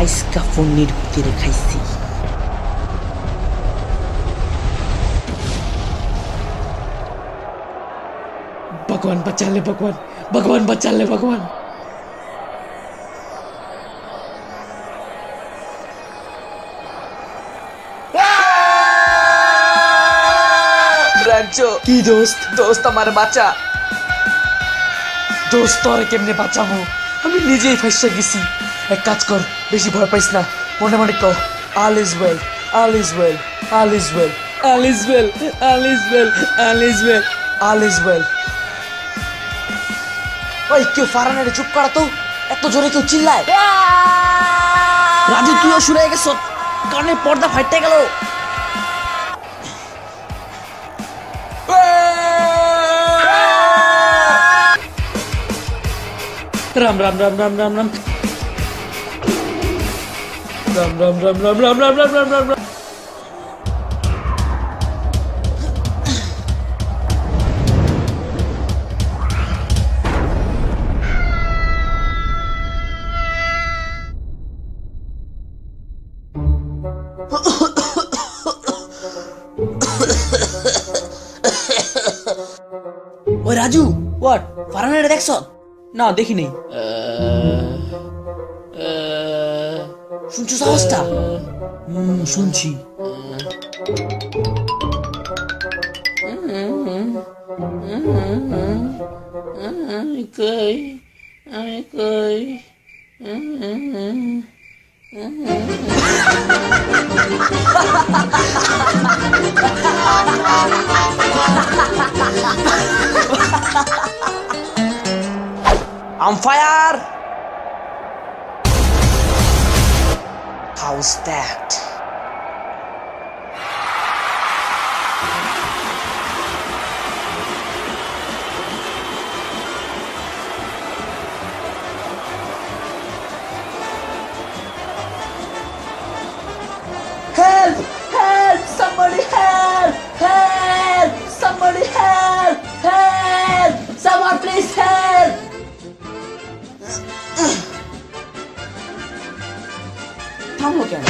আইসকা ফোনের ভিতরে খাইছি। भगवान बचा ले, भगवान भगवान बचा ले, भगवान। ব্রাঞ্চো কি দোস্ত? দোস্ত আমার বাঁচা। দোস্ত তোরে কেমনে বাঁচামো? আমি নিজেই ফাইসা গেছি। এক কাজ কর, বেশি ভয় পাইস না, মনে মনে কর all is well, all is well, all is well, all is well, all is well, all is well, all is well। ওই কেউ ফারানের চুপ করা তো, এত জোরে কেউ চিল্লায়। রাজু তুইও শুনে গেছ, কানে পর্দা ফাইটে গেল। राम राम राम राम राम राम राम राम राम राम राम राम राम राम राम राम। ओ राजू व्हाट फारानेर देखছ? না দেখি নেই। শুনছো আওয়াজটা? শুনছি। I'm fire! How's that? Help! Help! Somebody help! Help! Somebody help! Help! Someone please help! থামলো কেন?